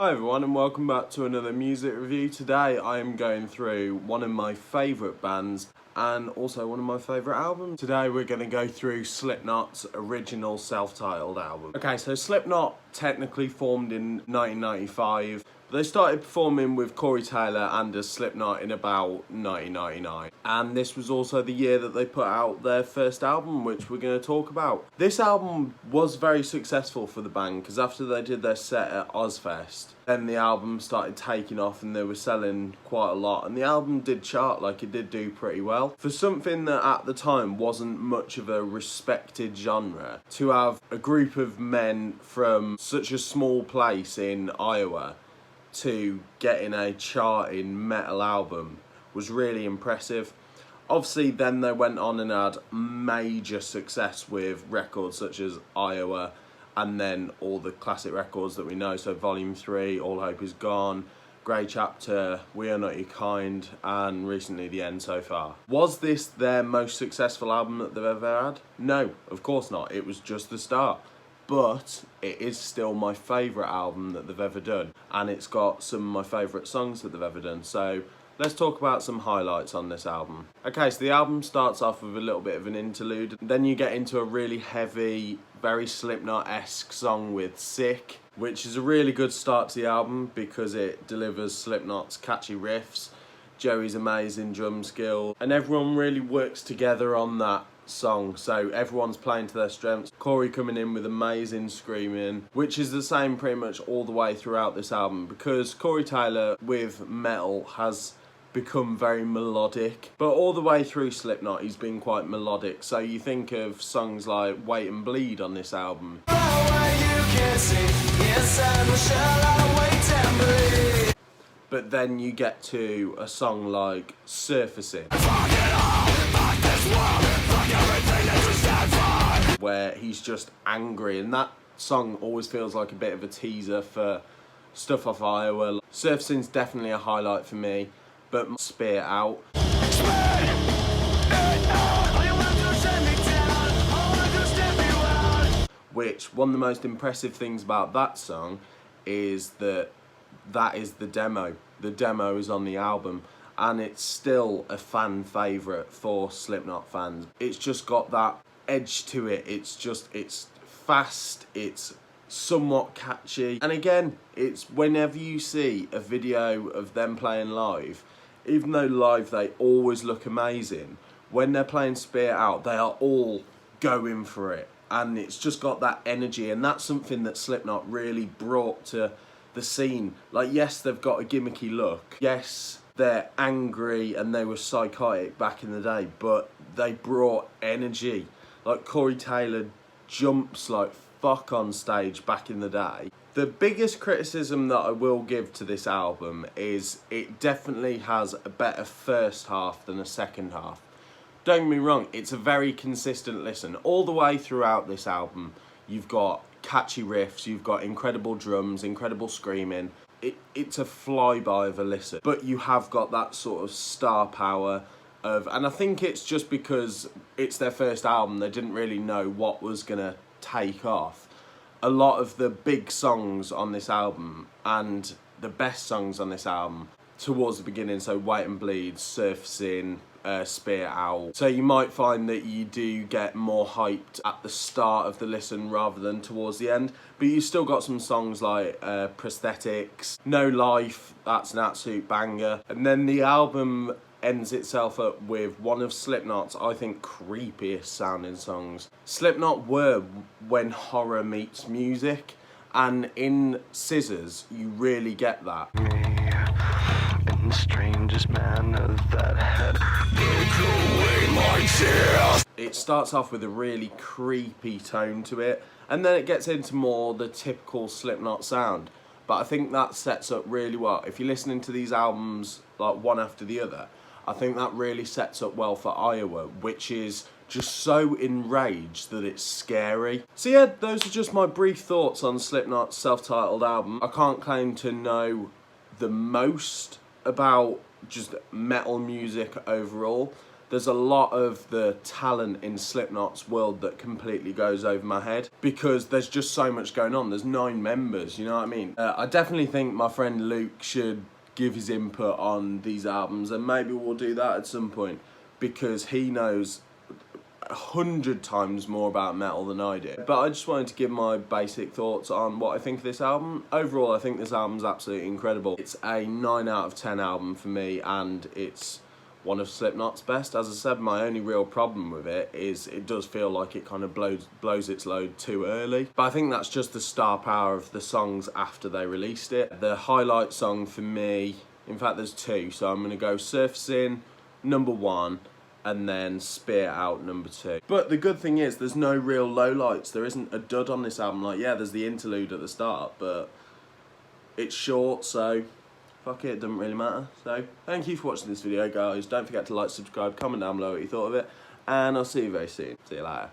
Hi everyone and welcome back to another music review. Today I am going through one of my favourite bands and also one of my favourite albums. Today we're going to go through Slipknot's original self-titled album. Okay, so Slipknot technically formed in 1995. They started performing with Corey Taylor and as Slipknot in about 1999. And this was also the year that they put out their first album, which we're going to talk about. This album was very successful for the band because after they did their set at Ozfest, then the album started taking off and they were selling quite a lot. And the album did chart, like it did do pretty well. For something that at the time wasn't much of a respected genre, to have a group of men from such a small place in Iowa to getting a charting metal album was really impressive. Obviously then they went on and had major success with records such as Iowa and then all the classic records that we know, so Volume 3, All Hope Is Gone, Grey Chapter, We Are Not Your Kind, and recently The End So Far. Was this their most successful album that they've ever had? No, of course not. It was just the start. But it is still my favourite album that they've ever done, and it's got some of my favourite songs that they've ever done. So let's talk about some highlights on this album. Okay, so the album starts off with a little bit of an interlude. Then you get into a really heavy, very Slipknot-esque song with Sick, which is a really good start to the album because it delivers Slipknot's catchy riffs, Joey's amazing drum skill, and everyone really works together on that song, so everyone's playing to their strengths. Corey coming in with amazing screaming, which is the same pretty much all the way throughout this album, because Corey Taylor with metal has become very melodic, but all the way through Slipknot he's been quite melodic. So you think of songs like Wait and Bleed on this album, but then you get to a song like Surfacing, where he's just angry, and that song always feels like a bit of a teaser for stuff off Iowa. Surfacing's definitely a highlight for me, but Spear Out, which one of the most impressive things about that song is that is the demo. The demo is on the album, and it's still a fan favourite for Slipknot fans. It's just got that edge to it. It's fast, it's somewhat catchy. And again, it's whenever you see a video of them playing live, even though live they always look amazing, when they're playing Spear Out, they are all going for it. And it's just got that energy, and that's something that Slipknot really brought to the scene. Like, yes, they've got a gimmicky look. Yes, they're angry and they were psychotic back in the day, but they brought energy. Like, Corey Taylor jumps like fuck on stage back in the day. The biggest criticism that I will give to this album is it definitely has a better first half than a second half. Don't get me wrong, it's a very consistent listen. All the way throughout this album, you've got catchy riffs, you've got incredible drums, incredible screaming. It's a flyby of a listen, but you have got that sort of star power of, and I think it's just because it's their first album, they didn't really know what was gonna take off. A lot of the big songs on this album and the best songs on this album towards the beginning, so Wait and Bleed, Surfacing, Spear Out. So you might find that you do get more hyped at the start of the listen rather than towards the end, but you still got some songs like Prosthetics, No Life, that's an absolute banger. And then the album ends itself up with one of Slipknot's, I think, creepiest sounding songs. Slipknot were when horror meets music, and in Scissors you really get that. The strangest man that had broke away my tears. It starts off with a really creepy tone to it, and then it gets into more the typical Slipknot sound. But I think that sets up really well. If you're listening to these albums like one after the other, I think that really sets up well for Iowa, which is just so enraged that it's scary. So yeah, those are just my brief thoughts on Slipknot's self-titled album. I can't claim to know the most about just metal music overall, there's a lot of the talent in Slipknot's world that completely goes over my head because there's just so much going on. There's 9 members, you know what I mean? I definitely think my friend Luke should give his input on these albums, and maybe we'll do that at some point because he knows 100 times more about metal than I do. But I just wanted to give my basic thoughts on what I think of this album. Overall, I think this album's absolutely incredible. It's a 9 out of 10 album for me, and it's one of Slipknot's best. As I said, my only real problem with it is it does feel like it kind of blows its load too early. But I think that's just the star power of the songs after they released it. The highlight song for me, in fact there's 2, so I'm going to go Surfacing, number 1, and then Spear Out, number 2. But the good thing is there's no real lowlights. There isn't a dud on this album. Like, yeah, there's the interlude at the start, but it's short, so fuck it, doesn't really matter. So thank you for watching this video, guys. Don't forget to like, subscribe, comment down below what you thought of it, and I'll see you very soon. See you later.